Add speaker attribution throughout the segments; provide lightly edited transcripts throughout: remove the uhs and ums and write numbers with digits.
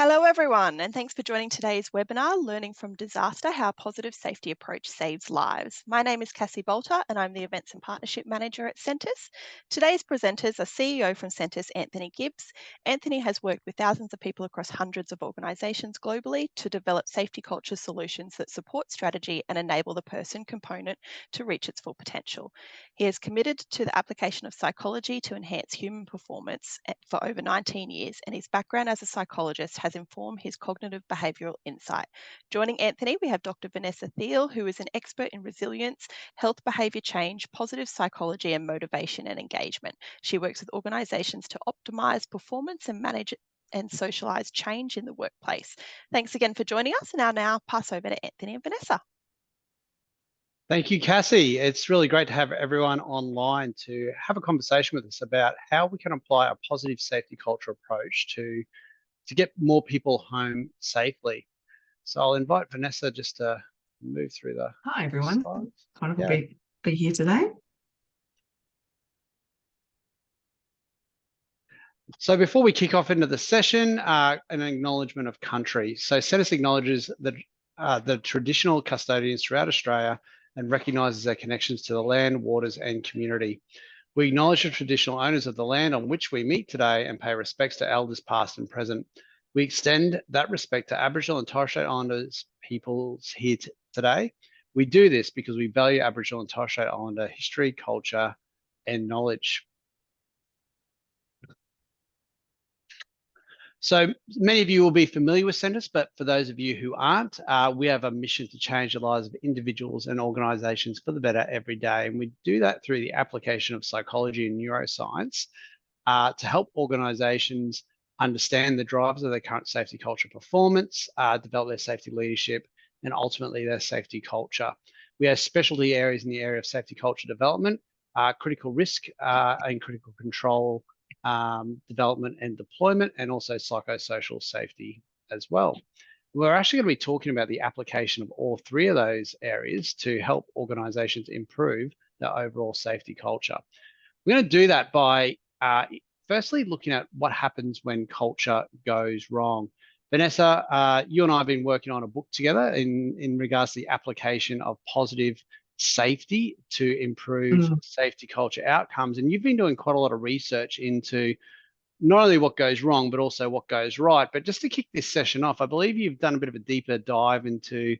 Speaker 1: Hello, everyone, and thanks for joining today's webinar, Learning from Disaster, How a Positive Safety Approach Saves Lives. My name is Cassie Bolter, and I'm the Events and Partnership Manager at Sentis. Today's presenters are CEO from Sentis, Anthony Gibbs. Anthony has worked with thousands of people across hundreds of organisations globally to develop safety culture solutions that support strategy and enable the person component to reach its full potential. He is committed to the application of psychology to enhance human performance for over 19 years, and his background as a psychologist has informed his cognitive behavioural insight. Joining Anthony, we have Dr. Vanessa Thiele, who is an expert in resilience, health behaviour change, positive psychology, and motivation and engagement. She works with organisations to optimise performance and manage and socialise change in the workplace. Thanks again for joining us, and I'll now pass over to Anthony and Vanessa.
Speaker 2: Thank you, Cassie. It's really great to have everyone online to have a conversation with us about how we can apply a positive safety culture approach to get more people home safely. So I'll invite Vanessa just to move through the
Speaker 3: Hi, everyone.
Speaker 2: slides.
Speaker 3: Wonderful to be here today.
Speaker 2: So before we kick off into the session, an acknowledgement of country. So Sentis acknowledges the traditional custodians throughout Australia and recognises their connections to the land, waters and community. We acknowledge the traditional owners of the land on which we meet today and pay respects to elders past and present. We extend that respect to Aboriginal and Torres Strait Islanders peoples here today. We do this because we value Aboriginal and Torres Strait Islander history, culture and knowledge. So many of you will be familiar with Sentis, but for those of you who aren't, we have a mission to change the lives of individuals and organisations for the better every day. And we do that through the application of psychology and neuroscience to help organisations understand the drivers of their current safety culture performance, develop their safety leadership, and ultimately their safety culture. We have specialty areas in the area of safety culture development, critical risk and critical control development and deployment, and also psychosocial safety as well. We're actually going to be talking about the application of all three of those areas to help organizations improve their overall safety culture. We're going to do that by firstly looking at what happens when culture goes wrong. Vanessa, you and I have been working on a book together in regards to the application of positive safety to improve safety culture outcomes. And you've been doing quite a lot of research into not only what goes wrong, but also what goes right. But just to kick this session off, I believe you've done a bit of a deeper dive into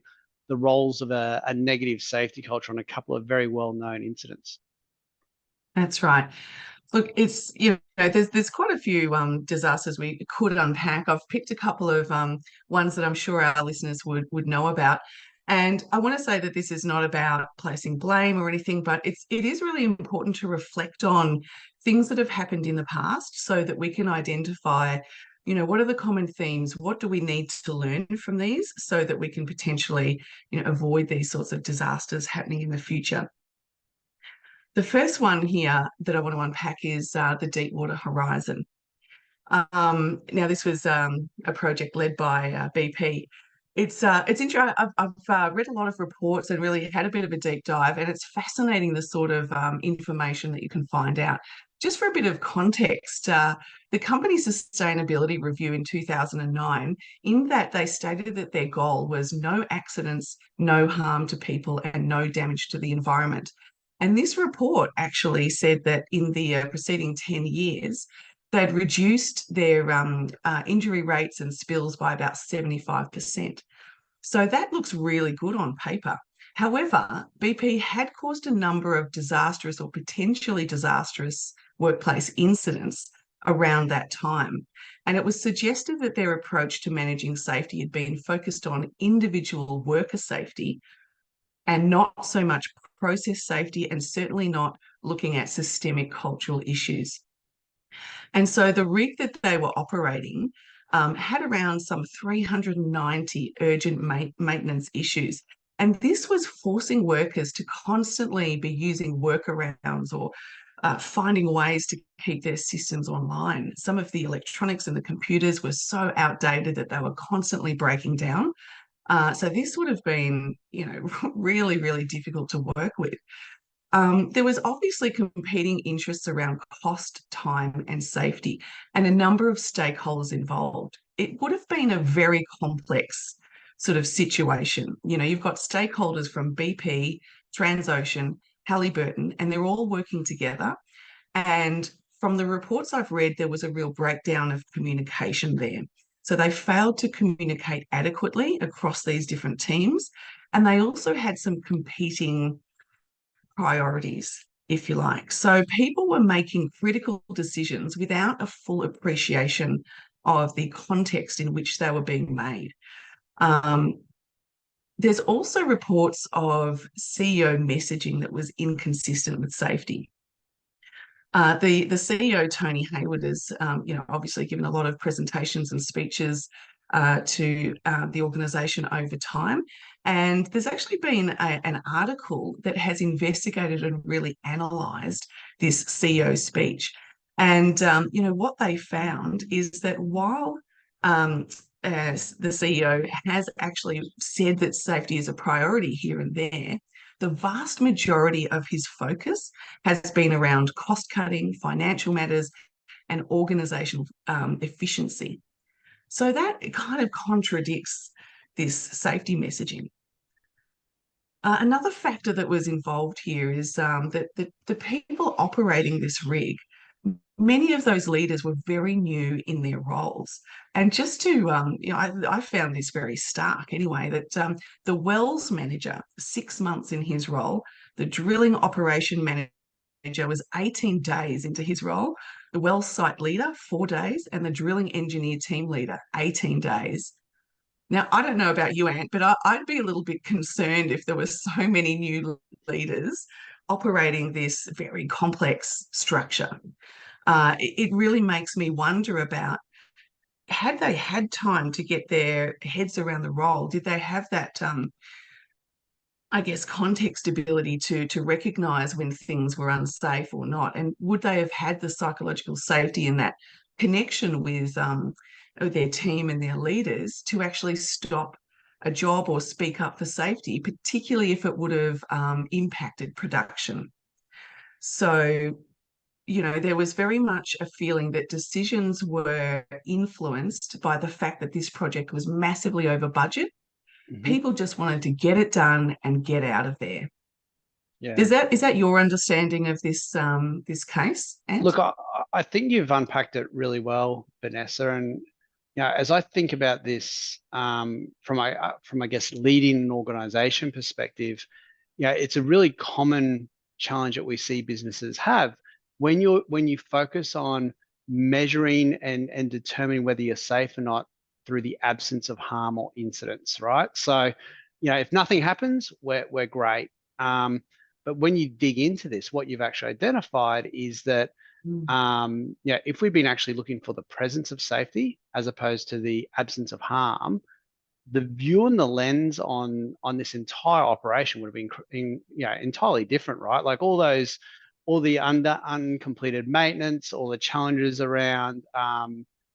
Speaker 2: the roles of a negative safety culture on a couple of very well-known incidents.
Speaker 3: That's right. Look, it's, there's quite a few disasters we could unpack. I've picked a couple of ones that I'm sure our listeners would know about. And I want to say that this is not about placing blame or anything, but it is really important to reflect on things that have happened in the past so that we can identify, what are the common themes? What do we need to learn from these so that we can potentially, avoid these sorts of disasters happening in the future? The first one here that I want to unpack is the Deepwater Horizon. Now, this was a project led by BP. It's interesting. I've read a lot of reports and really had a bit of a deep dive, and it's fascinating the sort of information that you can find out. Just for a bit of context, the company's sustainability review in 2009, in that they stated that their goal was no accidents, no harm to people, and no damage to the environment. And this report actually said that in the preceding 10 years, they'd reduced their injury rates and spills by about 75%. So that looks really good on paper. However, BP had caused a number of disastrous or potentially disastrous workplace incidents around that time. And it was suggested that their approach to managing safety had been focused on individual worker safety and not so much process safety, and certainly not looking at systemic cultural issues. And so the rig that they were operating had around some 390 urgent maintenance issues. And this was forcing workers to constantly be using workarounds or finding ways to keep their systems online. Some of the electronics and the computers were so outdated that they were constantly breaking down. So this would have been, really, really difficult to work with. there was obviously competing interests around cost, time, and safety, and a number of stakeholders involved. It would have been a very complex sort of situation. You know, you've got stakeholders from BP, Transocean, Halliburton, and they're all working together. And from the reports I've read, there was a real breakdown of communication there. So they failed to communicate adequately across these different teams. And they also had some competing priorities, if you like. So people were making critical decisions without a full appreciation of the context in which they were being made. There's also reports of CEO messaging that was inconsistent with safety. The CEO, Tony Hayward, has obviously given a lot of presentations and speeches to the organisation over time. And there's actually been an article that has investigated and really analysed this CEO speech. And, what they found is that while the CEO has actually said that safety is a priority here and there, the vast majority of his focus has been around cost cutting, financial matters, and organisational efficiency. So that kind of contradicts this safety messaging. Another factor that was involved here is that the people operating this rig, many of those leaders were very new in their roles. And just to, I found this very stark anyway, that the wells manager, 6 months in his role, the drilling operation manager was 18 days into his role, the well site leader, 4 days, and the drilling engineer team leader, 18 days. Now, I don't know about you, Ant, but I'd be a little bit concerned if there were so many new leaders operating this very complex structure. It really makes me wonder about, had they had time to get their heads around the role? Did they have that, context ability to recognise when things were unsafe or not? And would they have had the psychological safety and that connection with their team and their leaders to actually stop a job or speak up for safety, particularly if it would have impacted production? So, there was very much a feeling that decisions were influenced by the fact that this project was massively over budget.
Speaker 2: Mm-hmm.
Speaker 3: People just wanted to get it done and get out of there.
Speaker 2: Yeah.
Speaker 3: Is that your understanding of this case, Ant?
Speaker 2: Look, I think you've unpacked it really well, Vanessa. And as I think about this from I guess leading an organisation perspective, it's a really common challenge that we see businesses have when you focus on measuring and determining whether you're safe or not through the absence of harm or incidents, right? So, if nothing happens, we're great. But when you dig into this, what you've actually identified is that if we've been actually looking for the presence of safety as opposed to the absence of harm, the view and the lens on this entire operation would have been entirely different, right? Like all the uncompleted maintenance, all the challenges around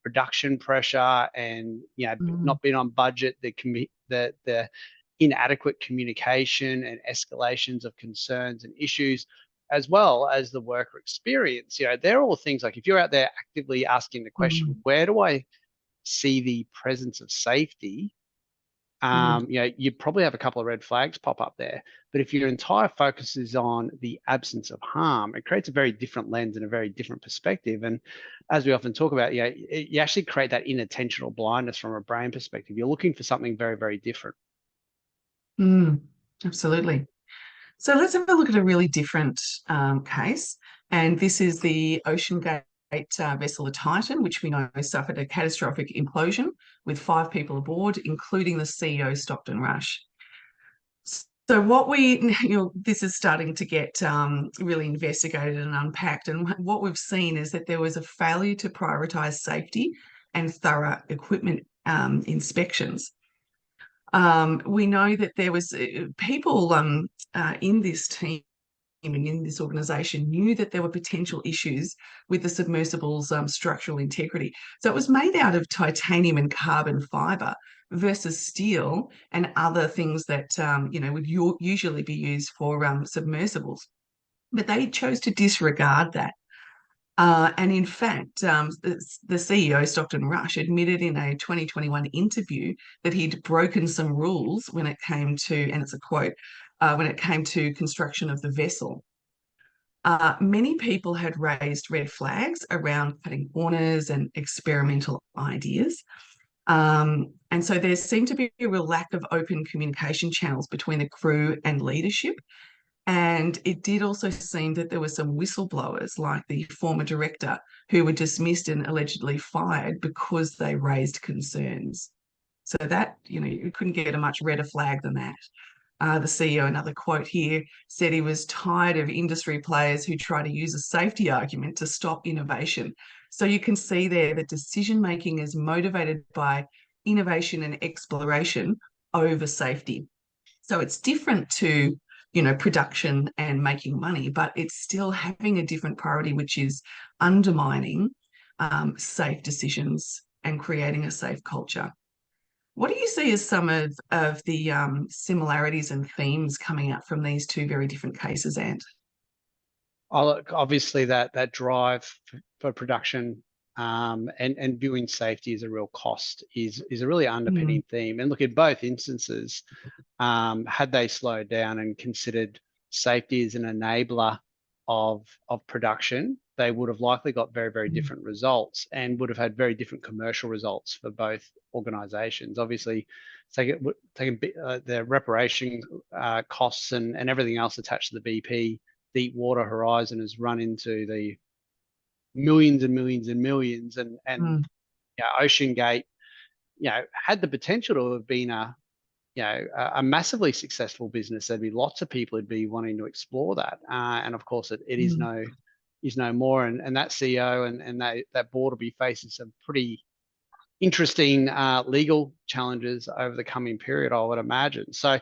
Speaker 2: production pressure, and not being on budget, the inadequate communication and escalations of concerns and issues, as well as the worker experience. They're all things like, if you're out there actively asking the question, where do I see the presence of safety? You probably have a couple of red flags pop up there. But if your entire focus is on the absence of harm, it creates a very different lens and a very different perspective. And as we often talk about, you actually create that inattentional blindness from a brain perspective. You're looking for something very, very different.
Speaker 3: Absolutely. So let's have a look at a really different case. And this is the Ocean Gate vessel, the Titan, which we know suffered a catastrophic implosion with 5 people aboard, including the CEO, Stockton Rush. So this is starting to get really investigated and unpacked. And what we've seen is that there was a failure to prioritise safety and thorough equipment inspections. We know that there was people in this team and in this organisation knew that there were potential issues with the submersible's structural integrity. So it was made out of titanium and carbon fibre versus steel and other things that would usually be used for submersibles. but they chose to disregard that. And in fact, the CEO, Stockton Rush, admitted in a 2021 interview that he'd broken some rules when it came to, and it's a quote, when it came to construction of the vessel. Many people had raised red flags around cutting corners and experimental ideas. And so there seemed to be a real lack of open communication channels between the crew and leadership. And it did also seem that there were some whistleblowers, like the former director, who were dismissed and allegedly fired because they raised concerns. So that, you couldn't get a much redder flag than that. The CEO, another quote here, said he was tired of industry players who try to use a safety argument to stop innovation. So you can see there that decision making is motivated by innovation and exploration over safety. So it's different to, production and making money, but it's still having a different priority, which is undermining safe decisions and creating a safe culture. What do you see as some of the similarities and themes coming out from these two very different cases, Ant?
Speaker 2: Oh, look, obviously that drive for production and viewing safety as a real cost is a really underpinning theme. And look, at both instances, had they slowed down and considered safety as an enabler of production, they would have likely got very, very different results and would have had very different commercial results for both organizations. Obviously, taking the reparation costs and everything else attached to the BP Deepwater Horizon has run into the millions and millions and millions, and Ocean Gate, had the potential to have been a massively successful business. There'd be lots of people who'd be wanting to explore that, and of course, it is no more. And that CEO and that board will be facing some pretty interesting legal challenges over the coming period, I would imagine. So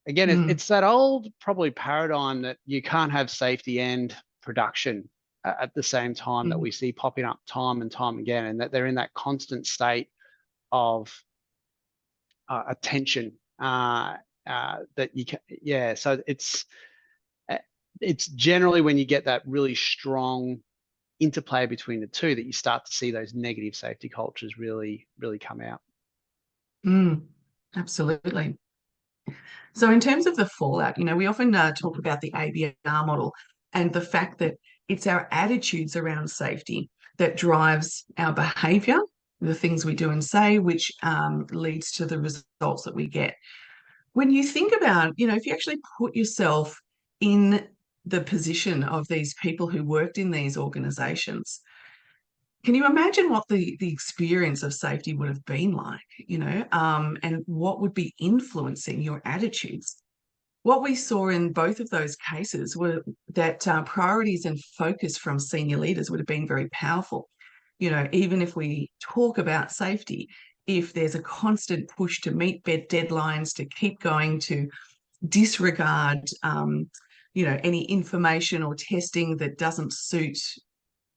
Speaker 2: again, it's that old probably paradigm that you can't have safety and production at the same time that we see popping up time and time again, and that they're in that constant state of attention that you can, so it's generally when you get that really strong interplay between the two that you start to see those negative safety cultures really come out.
Speaker 3: Absolutely. So in terms of the fallout, we often talk about the ABR model and the fact that it's our attitudes around safety that drives our behavior, the things we do and say, which leads to the results that we get. When you think about, if you actually put yourself in the position of these people who worked in these organizations, can you imagine what the experience of safety would have been like, and what would be influencing your attitudes? What we saw in both of those cases were that priorities and focus from senior leaders would have been very powerful. Even if we talk about safety, if there's a constant push to meet deadlines, to keep going, to disregard, any information or testing that doesn't suit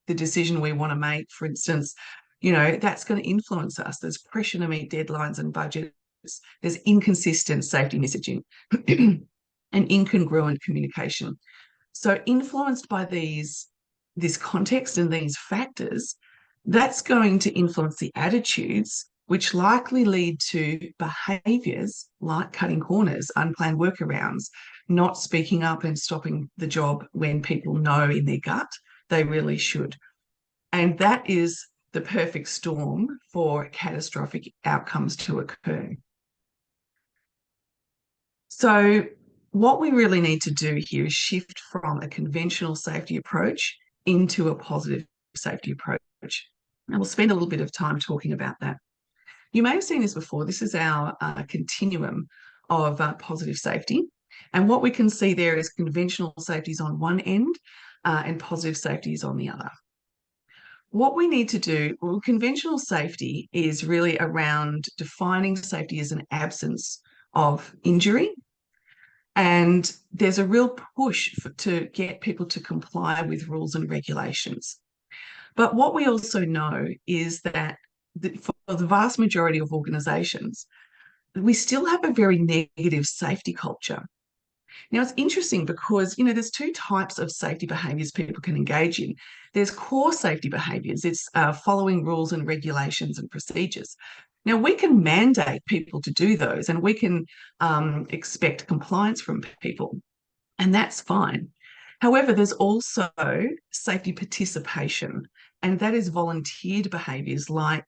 Speaker 3: the decision we want to make, for instance, that's going to influence us. There's pressure to meet deadlines and budgets. There's inconsistent safety messaging and incongruent communication. So influenced by this context and these factors, that's going to influence the attitudes, which likely lead to behaviours like cutting corners, unplanned workarounds, not speaking up and stopping the job when people know in their gut they really should. And that is the perfect storm for catastrophic outcomes to occur. So what we really need to do here is shift from a conventional safety approach into a positive safety approach. And we'll spend a little bit of time talking about that. You may have seen this before. This is our continuum of positive safety. And what we can see there is conventional safety is on one end and positive safety is on the other. What we need to do, conventional safety is really around defining safety as an absence of injury. And there's a real push to get people to comply with rules and regulations. But what we also know is that for the vast majority of organisations, we still have a very negative safety culture. Now, it's interesting because, there's two types of safety behaviours people can engage in. There's core safety behaviours. It's following rules and regulations and procedures. Now, we can mandate people to do those, and we can expect compliance from people, and that's fine. However, there's also safety participation, and that is volunteered behaviours like,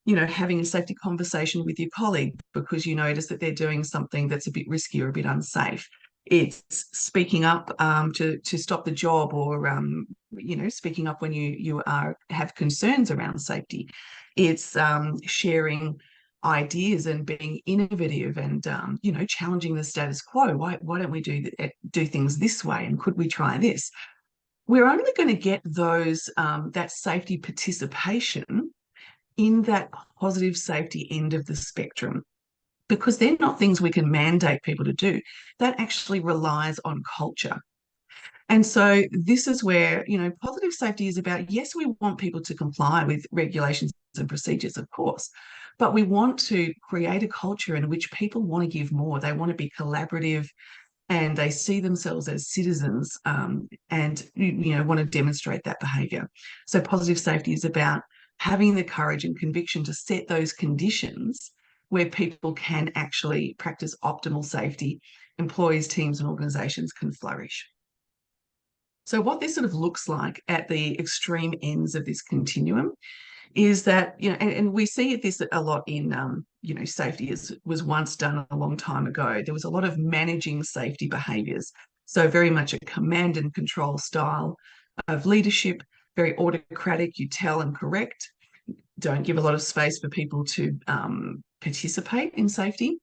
Speaker 3: having a safety conversation with your colleague because you notice that they're doing something that's a bit risky or a bit unsafe. It's speaking up to stop the job, or speaking up when you have concerns around safety. It's sharing ideas and being innovative and challenging the status quo. Why don't we do things this way, and could we try this? We're only going to get those that safety participation in that positive safety end of the spectrum, because they're not things we can mandate people to do. That actually relies on culture. And so this is where, positive safety is about, yes, we want people to comply with regulations and procedures, of course, but we want to create a culture in which people want to give more. They want to be collaborative, and they see themselves as citizens, and want to demonstrate that behaviour. So positive safety is about having the courage and conviction to set those conditions where people can actually practice optimal safety. Employees, teams, and organisations can flourish. So what this sort of looks like at the extreme ends of this continuum is that, and we see this a lot in, safety was once done a long time ago. There was a lot of managing safety behaviours. So very much a command and control style of leadership, very autocratic, you tell and correct, don't give a lot of space for people to participate in safety.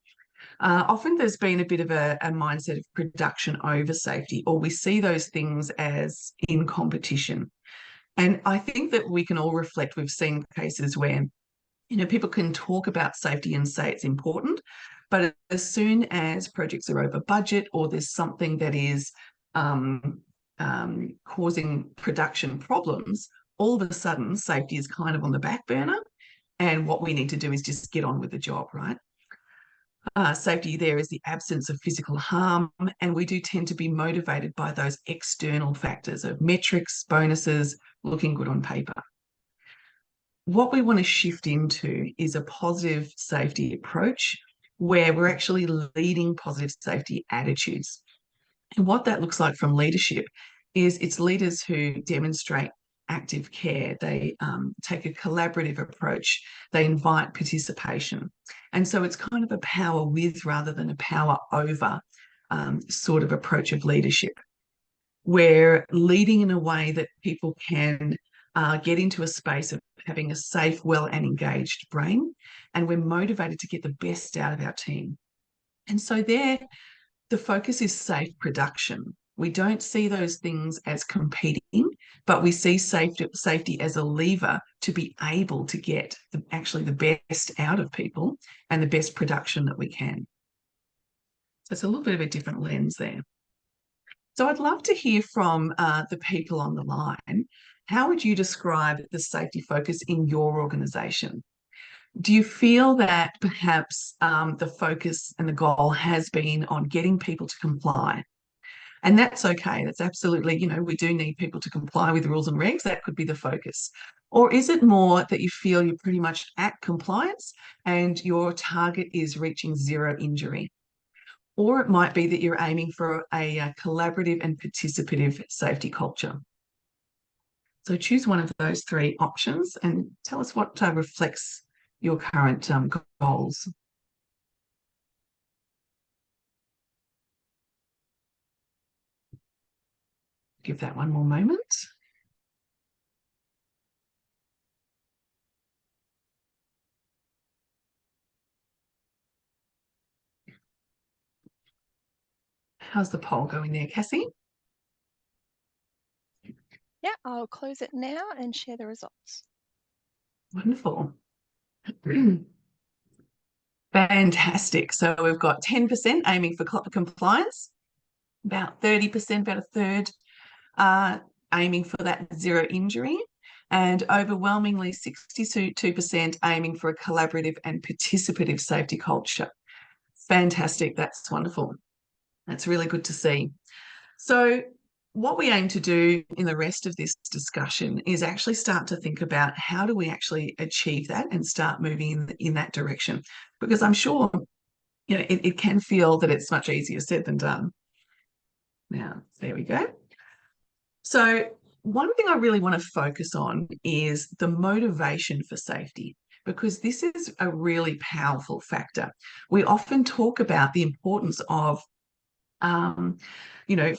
Speaker 3: Often there's been a bit of a mindset of production over safety, or we see those things as in competition. And I think that we can all reflect, we've seen cases where, people can talk about safety and say it's important, but as soon as projects are over budget, or there's something that is causing production problems, all of a sudden safety is kind of on the back burner. And what we need to do is just get on with the job, right? Safety there is the absence of physical harm, and we do tend to be motivated by those external factors of metrics, bonuses, looking good on paper. What we want to shift into is a positive safety approach where we're actually leading positive safety attitudes. And what that looks like from leadership is it's leaders who demonstrate active care. They take a collaborative approach. They invite participation. And so it's kind of a power with rather than a power over sort of approach of leadership. We're leading in a way that people can get into a space of having a safe, well, and engaged brain. And we're motivated to get the best out of our team. And so there, the focus is safe production. We don't see those things as competing, but we see safety as a lever to be able to get actually the best out of people and the best production that we can. So it's a little bit of a different lens there. So I'd love to hear from the people on the line. How would you describe the safety focus in your organisation? Do you feel that perhaps the focus and the goal has been on getting people to comply? And that's okay. That's absolutely, we do need people to comply with rules and regs. That could be the focus. Or is it more that you feel you're pretty much at compliance and your target is reaching zero injury? Or it might be that you're aiming for a collaborative and participative safety culture. So choose one of those three options and tell us what reflects your current goals. Give that one more moment. How's the poll going there, Cassie?
Speaker 1: Yeah, I'll close it now and share the results.
Speaker 3: Wonderful. Fantastic. So we've got 10% aiming for compliance, about 30%, about a third, aiming for that zero injury, and overwhelmingly 62% aiming for a collaborative and participative safety culture. Fantastic. That's wonderful. That's really good to see. So what we aim to do in the rest of this discussion is actually start to think about how do we actually achieve that and start moving in that direction. Because I'm sure it can feel that it's much easier said than done. Now, there we go. So one thing I really want to focus on is the motivation for safety, because this is a really powerful factor. We often talk about the importance of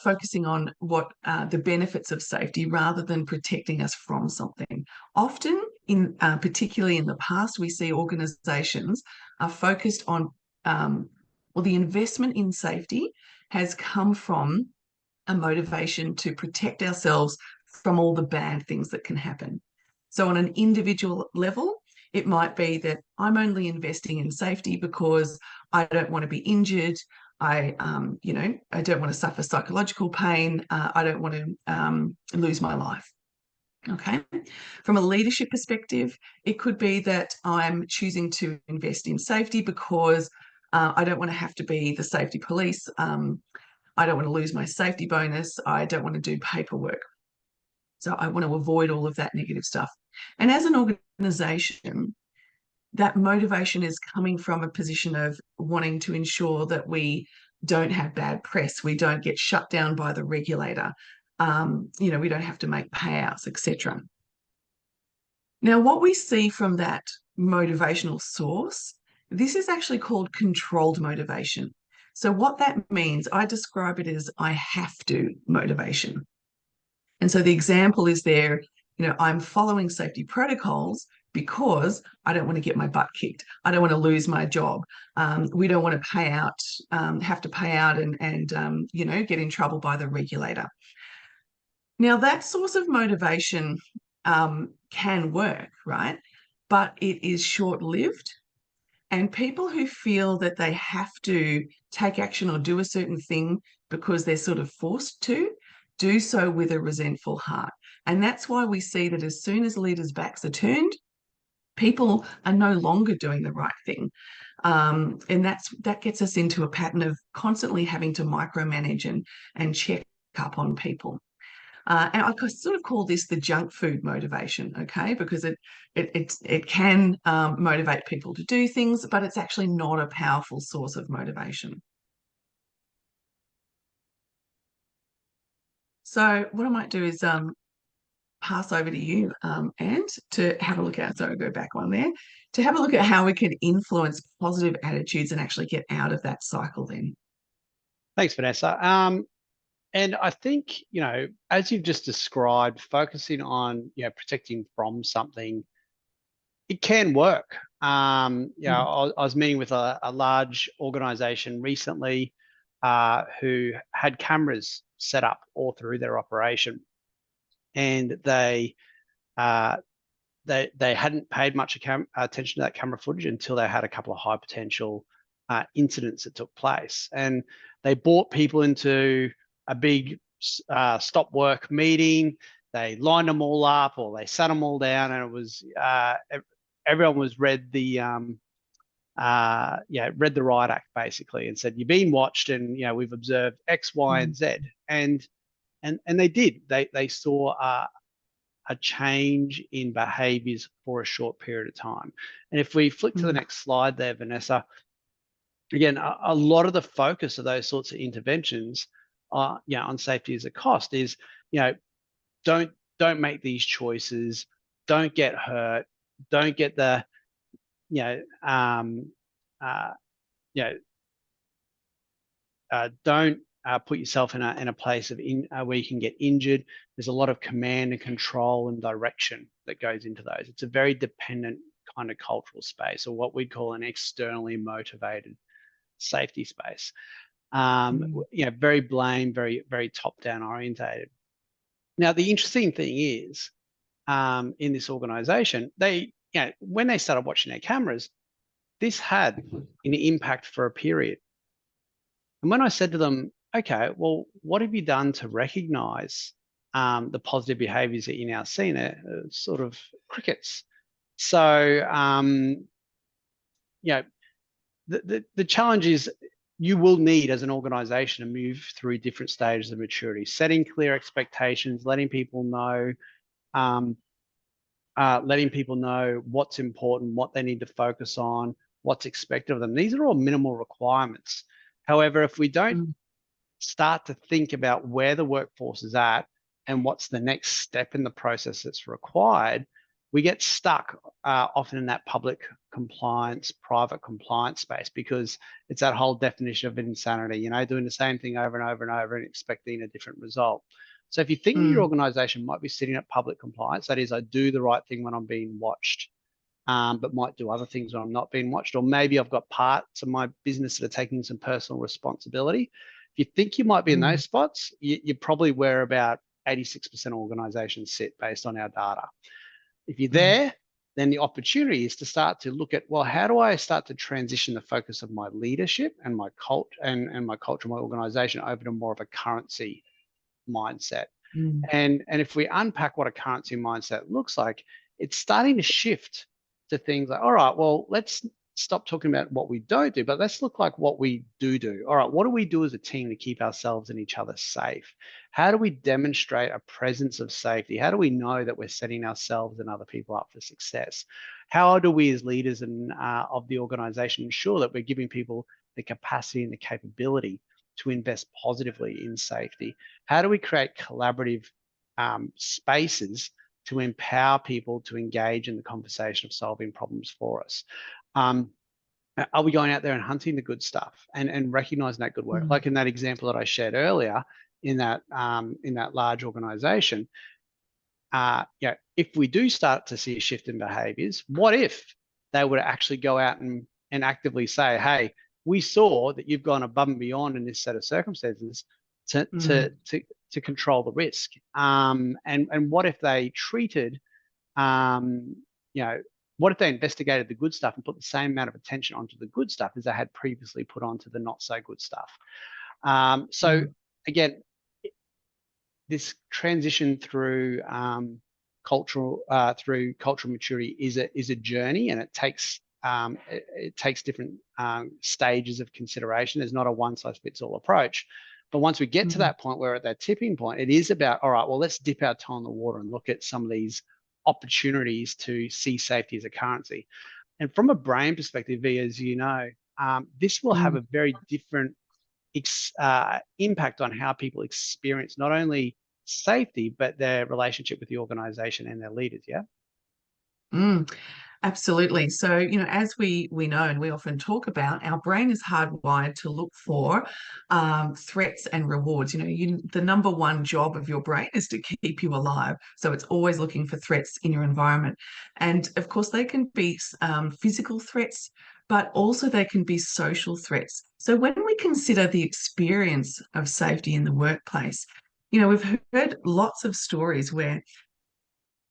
Speaker 3: focusing on what the benefits of safety rather than protecting us from something. Often, particularly in the past, we see organisations are focused on, the investment in safety has come from a motivation to protect ourselves from all the bad things that can happen. So on an individual level, it might be that I'm only investing in safety because I don't want to be injured. I don't want to suffer psychological pain. I don't want to lose my life. Okay. From a leadership perspective, it could be that I'm choosing to invest in safety because I don't want to have to be the safety police. I don't want to lose my safety bonus. I don't want to do paperwork. So I want to avoid all of that negative stuff. And as an organization, that motivation is coming from a position of wanting to ensure that we don't have bad press, we don't get shut down by the regulator, we don't have to make payouts, etc. Now, what we see from that motivational source, this is actually called controlled motivation. So what that means, I describe it as I have to motivation. And so the example is there, I'm following safety protocols because I don't want to get my butt kicked. I don't want to lose my job. We don't want to pay out, have to pay out and get in trouble by the regulator. Now, that source of motivation can work, right? But it is short-lived. And people who feel that they have to take action or do a certain thing because they're sort of forced to, do so with a resentful heart. And that's why we see that as soon as leaders' backs are turned, people are no longer doing the right thing. And that gets us into a pattern of constantly having to micromanage and check up on people. And I sort of call this the junk food motivation, okay? Because it can motivate people to do things, but it's actually not a powerful source of motivation. So what I might do is pass over to you, Ant, to have a look at, sorry, I'll go back one there, to have a look at how we can influence positive attitudes and actually get out of that cycle then.
Speaker 2: Thanks, Vanessa. And I think, as you've just described, focusing on, protecting from something, it can work. I was meeting with a large organization recently who had cameras set up all through their operation. And they hadn't paid much attention to that camera footage until they had a couple of high potential incidents that took place. And they brought people into a big stop work meeting. They lined them all up, or they sat them all down, and it was everyone was read the riot act basically, and said, "You're being watched, and we've observed X, Y, and Z." And they did. They saw a change in behaviors for a short period of time. And if we flick to the next slide there, Vanessa, again, a lot of the focus of those sorts of interventions on safety as a cost is, don't make these choices, don't get hurt, don't get the, don't put yourself in a place of where you can get injured. There's a lot of command and control and direction that goes into those. It's a very dependent kind of cultural space, or what we'd call an externally motivated safety space. Very blame, very, very top-down orientated. Now, the interesting thing is, in this organization, when they started watching their cameras, this had an impact for a period. And when I said to them, okay, well, what have you done to recognize the positive behaviors that you're now seeing? Sort of crickets. So, the challenge is you will need as an organization to move through different stages of maturity, setting clear expectations, letting people know what's important, what they need to focus on, what's expected of them. These are all minimal requirements. However, if we don't start to think about where the workforce is at and what's the next step in the process that's required, we get stuck often in that public compliance, private compliance space, because it's that whole definition of insanity, you know, doing the same thing over and over and over and expecting a different result. So if you think your organization might be sitting at public compliance, that is, I do the right thing when I'm being watched, but might do other things when I'm not being watched, or maybe I've got parts of my business that are taking some personal responsibility. If you think you might be in those spots, you're probably where about 86% organizations sit based on our data. If you're there, then the opportunity is to start to look at, well, how do I start to transition the focus of my leadership and my culture and my culture, my organization over to more of a currency mindset? And if we unpack what a currency mindset looks like, it's starting to shift to things like, all right, well, let's stop talking about what we don't do, but let's look like what we do. All right, what do we do as a team to keep ourselves and each other safe? How do we demonstrate a presence of safety? How do we know that we're setting ourselves and other people up for success? How do we as leaders and of the organization ensure that we're giving people the capacity and the capability to invest positively in safety? How do we create collaborative spaces to empower people to engage in the conversation of solving problems for us? Are we going out there and hunting the good stuff and recognizing that good work? Like in that example that I shared earlier, in that large organization, if we do start to see a shift in behaviors, what if they were to actually go out and actively say, hey, we saw that you've gone above and beyond in this set of circumstances to control the risk. And what if they treated, what if they investigated the good stuff and put the same amount of attention onto the good stuff as they had previously put onto the not so good stuff? Again, this transition through cultural maturity is a journey, and it takes different stages of consideration. There's not a one-size-fits-all approach. But once we get to that point where we're at that tipping point, it is about, all right, well, let's dip our toe in the water and look at some of these opportunities to see safety as a currency. And from a brain perspective, V, as you know, this will have a very different impact on how people experience not only safety, but their relationship with the organization and their leaders, yeah?
Speaker 3: Absolutely. So, as we know, and we often talk about, our brain is hardwired to look for threats and rewards. The number one job of your brain is to keep you alive. So it's always looking for threats in your environment. And of course, they can be physical threats, but also they can be social threats. So when we consider the experience of safety in the workplace, we've heard lots of stories where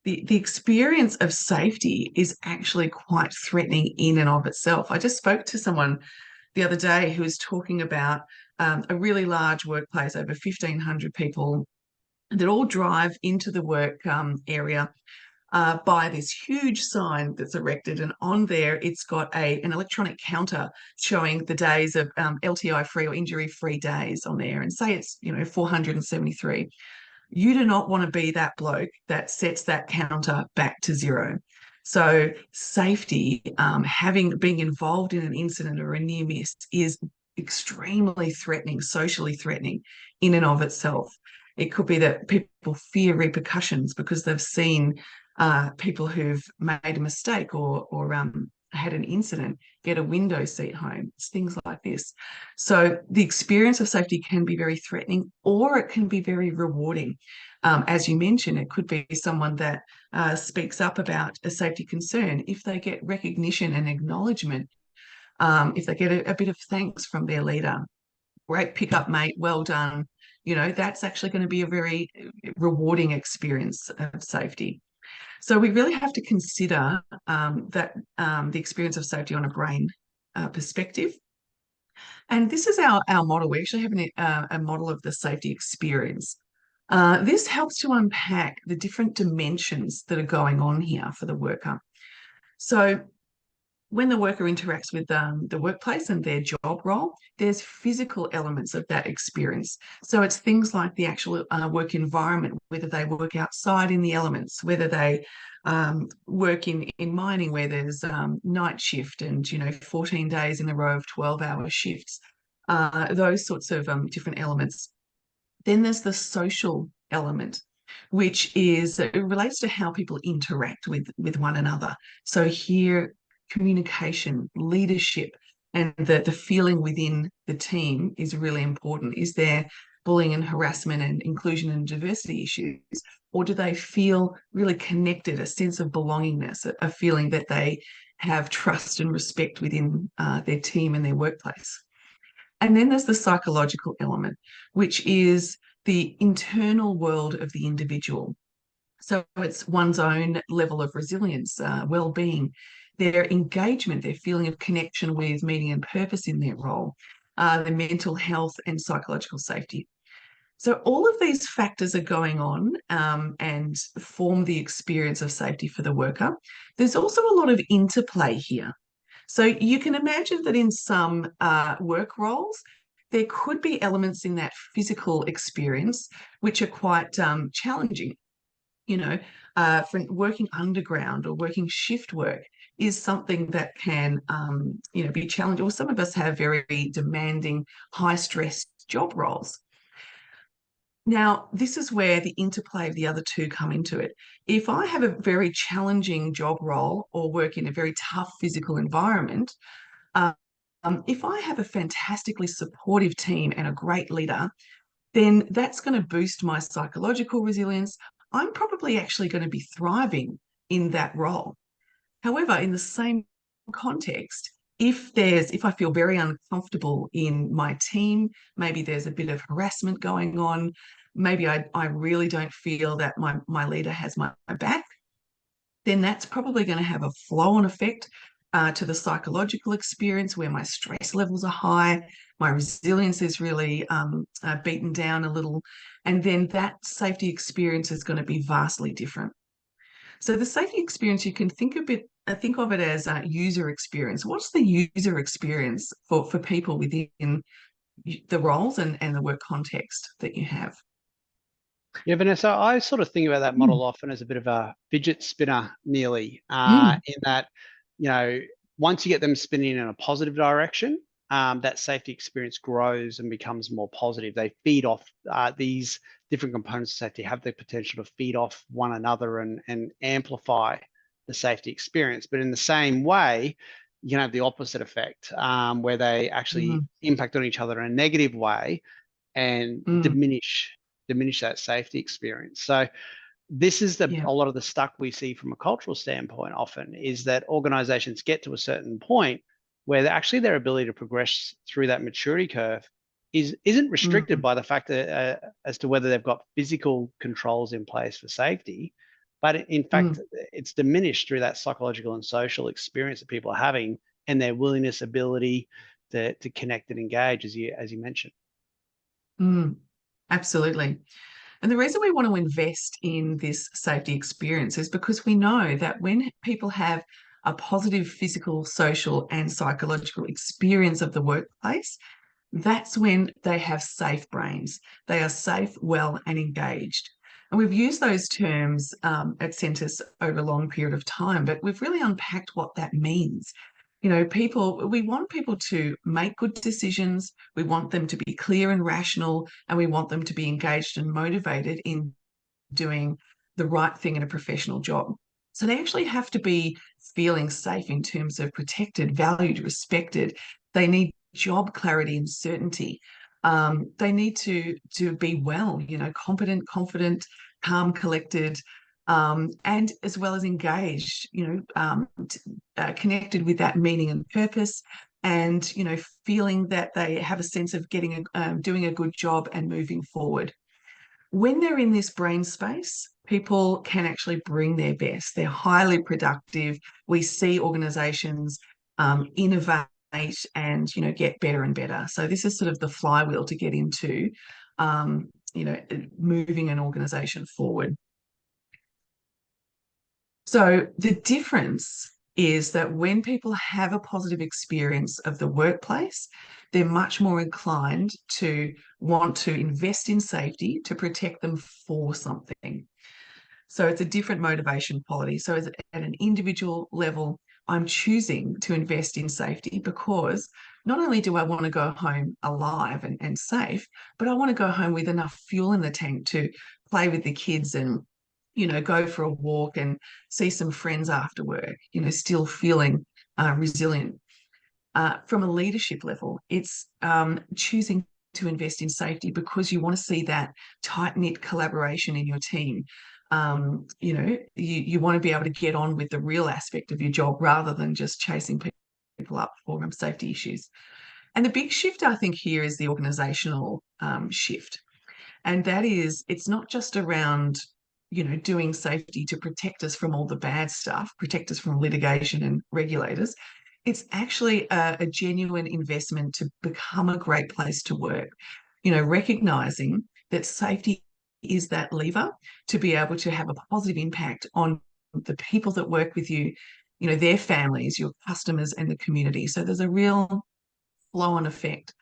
Speaker 3: the experience of safety is actually quite threatening in and of itself. I just spoke to someone the other day who was talking about a really large workplace, over 1,500 people, that all drive into the work area by this huge sign that's erected, and on there it's got an electronic counter showing the days of LTI-free or injury-free days on there, and say it's 473. You do not want to be that bloke that sets that counter back to zero. So safety, being involved in an incident or a near miss, is extremely threatening, socially threatening in and of itself. It could be that people fear repercussions because they've seen people who've made a mistake or had an incident get a window seat home. It's things like this. So the experience of safety can be very threatening, or it can be very rewarding. As you mentioned, it could be someone that speaks up about a safety concern. If they get recognition and acknowledgement, if they get a bit of thanks from their leader, great pickup, mate, well done, that's actually going to be a very rewarding experience of safety. So we really have to consider the experience of safety on a brain perspective. And this is our model. We actually have a model of the safety experience. This helps to unpack the different dimensions that are going on here for the worker. So when the worker interacts with the workplace and their job role, there's physical elements of that experience. So it's things like the actual work environment, whether they work outside in the elements, whether they work in mining where there's night shift and, 14 days in a row of 12-hour shifts, those sorts of different elements. Then there's the social element, which is it relates to how people interact with one another. So here, communication, leadership, and the feeling within the team is really important. Is there bullying and harassment and inclusion and diversity issues? Or do they feel really connected, a sense of belongingness, a feeling that they have trust and respect within their team and their workplace? And then there's the psychological element, which is the internal world of the individual. So it's one's own level of resilience, well-being, their engagement, their feeling of connection with meaning and purpose in their role, their mental health and psychological safety. So all of these factors are going on and form the experience of safety for the worker. There's also a lot of interplay here. So you can imagine that in some work roles, there could be elements in that physical experience which are quite challenging. For working underground or working shift work is something that can, be challenging. Or some of us have very demanding, high stress job roles. Now, this is where the interplay of the other two come into it. If I have a very challenging job role or work in a very tough physical environment, if I have a fantastically supportive team and a great leader, then that's going to boost my psychological resilience. I'm probably actually going to be thriving in that role. However, in the same context, if I feel very uncomfortable in my team, maybe there's a bit of harassment going on, maybe I really don't feel that my leader has my back, then that's probably going to have a flow-on effect to the psychological experience where my stress levels are high, my resilience is really beaten down a little, and then that safety experience is going to be vastly different. So the safety experience, you can think of it as a user experience. What's the user experience for people within the roles and the work context that you have?
Speaker 2: Yeah, Vanessa, I sort of think about that
Speaker 3: Mm.
Speaker 2: model often as a bit of a fidget spinner, nearly,
Speaker 3: Mm.
Speaker 2: in that, once you get them spinning in a positive direction, that safety experience grows and becomes more positive. They feed off these different components of safety, have the potential to feed off one another and amplify the safety experience. But in the same way, you can have the opposite effect, where they actually
Speaker 3: Mm.
Speaker 2: impact on each other in a negative way and
Speaker 3: Mm.
Speaker 2: diminish that safety experience. So this is
Speaker 3: Yeah.
Speaker 2: a lot of the stuck we see from a cultural standpoint often is that organizations get to a certain point where actually their ability to progress through that maturity curve isn't restricted
Speaker 3: Mm.
Speaker 2: by the fact that as to whether they've got physical controls in place for safety, but in fact
Speaker 3: Mm.
Speaker 2: it's diminished through that psychological and social experience that people are having and their willingness, ability to connect and engage, as you mentioned.
Speaker 3: Mm. Absolutely. And the reason we want to invest in this safety experience is because we know that when people have a positive physical, social, and psychological experience of the workplace, that's when they have safe brains. They are safe, well, and engaged. And we've used those terms at Sentis over a long period of time, but we've really unpacked what that means. We want people to make good decisions. We want them to be clear and rational, and we want them to be engaged and motivated in doing the right thing in a professional job. So they actually have to be feeling safe in terms of protected, valued, respected. They need job clarity and certainty. They need to be well, competent, confident, calm, collected, and as well as engaged, connected with that meaning and purpose, and feeling that they have a sense of doing a good job and moving forward. When they're in this brain space, people can actually bring their best. They're highly productive. We see organizations innovate and get better and better. So this is sort of the flywheel to get into moving an organization forward. So the difference is that when people have a positive experience of the workplace, they're much more inclined to want to invest in safety to protect them for something. So it's a different motivation quality. So at an individual level, I'm choosing to invest in safety because not only do I want to go home alive and safe, but I want to go home with enough fuel in the tank to play with the kids and, go for a walk and see some friends after work, still feeling resilient. From a leadership level, it's choosing to invest in safety because you want to see that tight-knit collaboration in your team. You want to be able to get on with the real aspect of your job rather than just chasing people up for safety issues. And the big shift, I think, here is the organizational shift. And that is, it's not just around, doing safety to protect us from all the bad stuff, protect us from litigation and regulators. It's actually a genuine investment to become a great place to work, recognizing that safety is that lever to be able to have a positive impact on the people that work with you, their families, your customers, and the community. So there's a real flow-on effect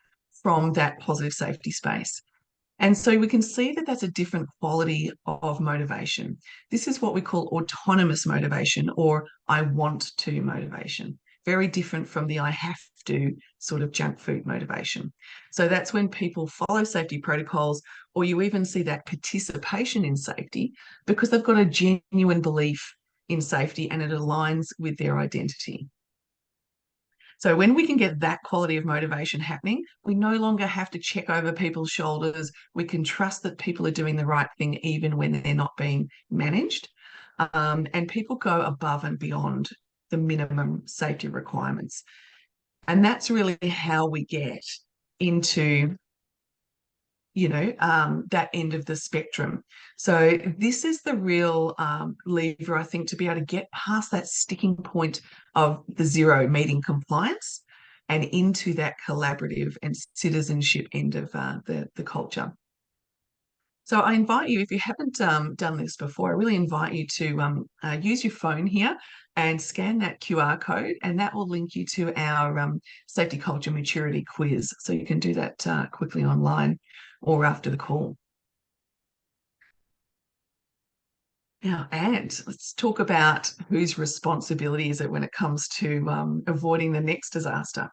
Speaker 3: from that positive safety space. And so we can see that that's a different quality of motivation. This is what we call autonomous motivation, or I want to motivation. Very different from the I have to sort of junk food motivation. So that's when people follow safety protocols, or you even see that participation in safety because they've got a genuine belief in safety and it aligns with their identity. So when we can get that quality of motivation happening, we no longer have to check over people's shoulders. We can trust that people are doing the right thing even when they're not being managed. And people go above and beyond the minimum safety requirements. And that's really how we get into that end of the spectrum. So this is the real lever, I think, to be able to get past that sticking point of the zero meeting compliance and into that collaborative and citizenship end of the culture. So I invite you, if you haven't done this before, I really invite you to use your phone here and scan that QR code, and that will link you to our safety culture maturity quiz. So you can do that quickly online or after the call. Now, and let's talk about whose responsibility is it when it comes to avoiding the next disaster.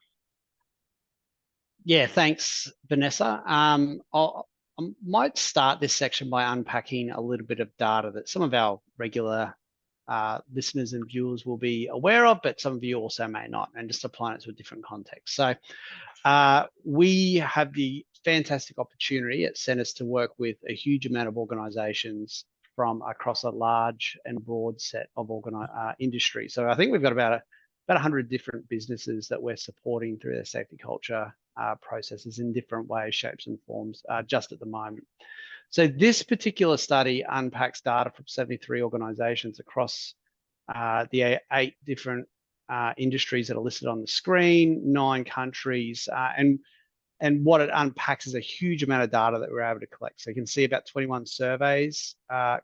Speaker 2: Yeah, thanks, Vanessa. I might start this section by unpacking a little bit of data that some of our regular listeners and viewers will be aware of, but some of you also may not, and just applying it to a different context. So we have the fantastic opportunity at Sentis to work with a huge amount of organisations from across a large and broad set of industry. So I think we've got about 100 different businesses that we're supporting through their safety culture processes in different ways, shapes and forms just at the moment. So this particular study unpacks data from 73 organisations across the 8 different industries that are listed on the screen, 9 countries, and what it unpacks is a huge amount of data that we're able to collect. So you can see about 21 surveys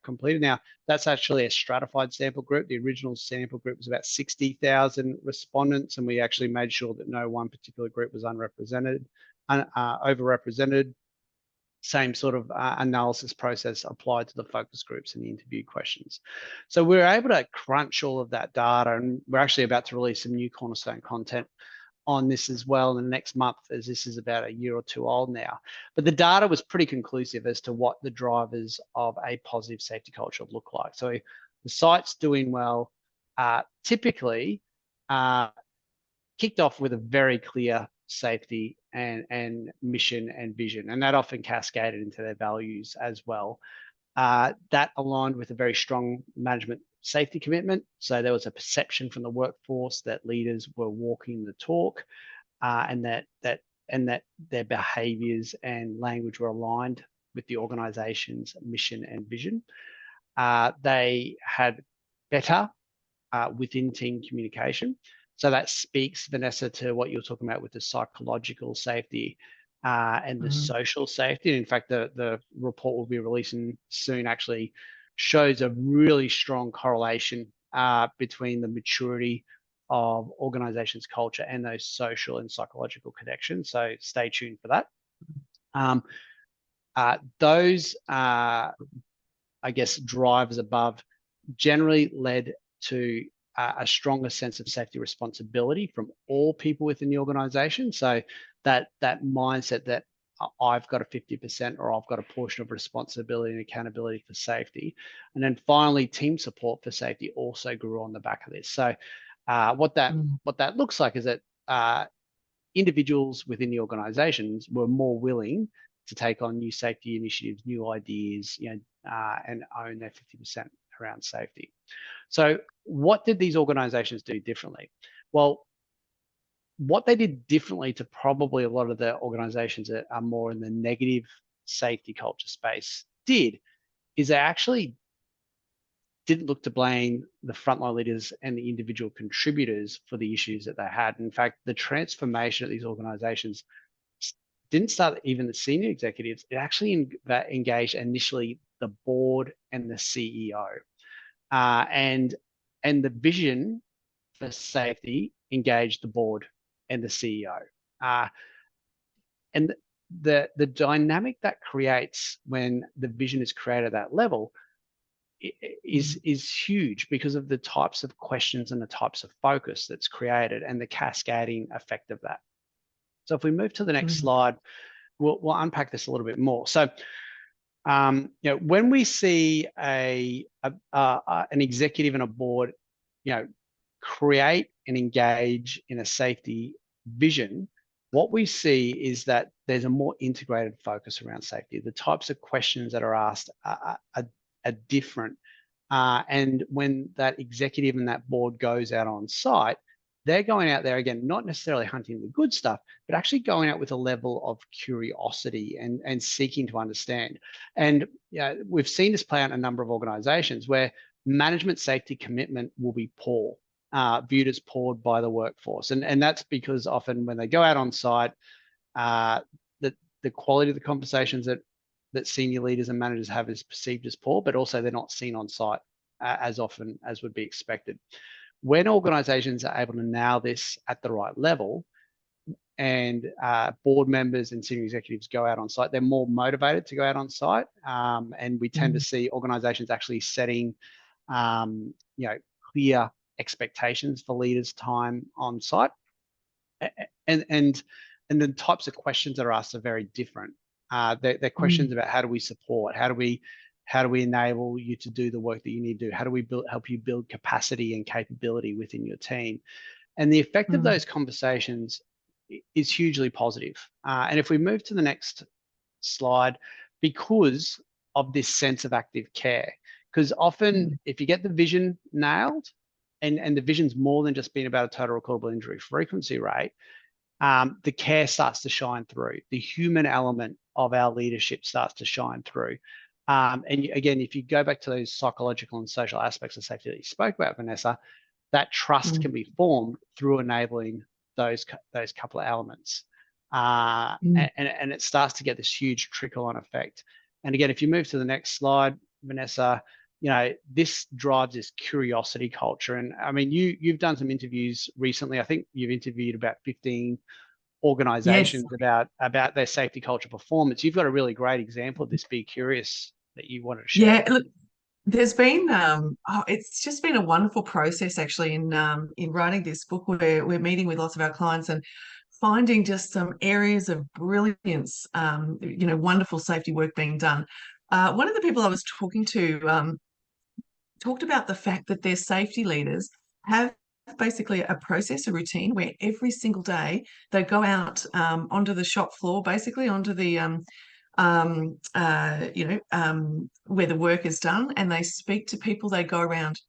Speaker 2: completed. Now, that's actually a stratified sample group. The original sample group was about 60,000 respondents, and we actually made sure that no one particular group was overrepresented. Same sort of analysis process applied to the focus groups and the interview questions. So we're able to crunch all of that data, and we're actually about to release some new cornerstone content on this as well in the next month, as this is about a year or 2 old now. But the data was pretty conclusive as to what the drivers of a positive safety culture look like. So the site's doing well, typically kicked off with a very clear safety and mission and vision, and that often cascaded into their values as well. That aligned with a very strong management safety commitment. So there was a perception from the workforce that leaders were walking the talk, and that their behaviours and language were aligned with the organisation's mission and vision. They had better within team communication. So that speaks, Vanessa, to what you're talking about with the psychological safety and the social safety. And in fact, the report we'll be releasing soon actually shows a really strong correlation between the maturity of organizations' culture and those social and psychological connections. So stay tuned for that. Those, I guess, drivers above generally led to a stronger sense of safety responsibility from all people within the organization. So that mindset that I've got a 50% or I've got a portion of responsibility and accountability for safety. And then finally, team support for safety also grew on the back of this. So what that looks like is that individuals within the organizations were more willing to take on new safety initiatives, new ideas, and own their 50% around safety. So what did these organizations do differently? Well, what they did differently to probably a lot of the organizations that are more in the negative safety culture space is they actually didn't look to blame the frontline leaders and the individual contributors for the issues that they had. In fact, the transformation of these organizations didn't start even the senior executives. It actually engaged initially the board and the CEO. And the vision for safety engaged the board and the CEO. And the dynamic that creates when the vision is created at that level is huge because of the types of questions and the types of focus that's created and the cascading effect of that. So if we move to the next slide, we'll unpack this a little bit more. So when we see an executive and a board, create and engage in a safety vision, what we see is that there's a more integrated focus around safety. The types of questions that are asked are different. And when that executive and that board goes out on site, they're going out there again, not necessarily hunting the good stuff, but actually going out with a level of curiosity and seeking to understand. And we've seen this play out in a number of organizations where management safety commitment will be poor, viewed as poor by the workforce. And that's because often when they go out on site, the quality of the conversations that senior leaders and managers have is perceived as poor, but also they're not seen on site as often as would be expected. When organizations are able to nail this at the right level and board members and senior executives go out on site, they're more motivated to go out on site. And we tend to see organizations actually setting clear expectations for leaders' time on site. And the types of questions that are asked are very different. They're questions about how do we support, how do we enable you to do the work that you need to do, how do we help you build capacity and capability within your team. And the effect of those conversations is hugely positive. And if we move to the next slide, because of this sense of active care, because often if you get the vision nailed, and the vision's more than just being about a total recordable injury frequency rate, the care starts to shine through. The human element of our leadership starts to shine through. And again, if you go back to those psychological and social aspects of safety that you spoke about, Vanessa, that trust can be formed through enabling those couple of elements. And it starts to get this huge trickle-on effect. And again, if you move to the next slide, Vanessa, this drives this curiosity culture. And I mean, you've done some interviews recently. I think you've interviewed about 15 organizations about their safety culture performance. You've got a really great example of this. Be curious that you wanted to share.
Speaker 3: Yeah, look, there's been it's just been a wonderful process actually in writing this book. We're meeting with lots of our clients and finding just some areas of brilliance, wonderful safety work being done. One of the people I was talking to talked about the fact that their safety leaders have basically a process, a routine where every single day they go out onto the shop floor, basically onto the where the work is done, and they speak to people. They go around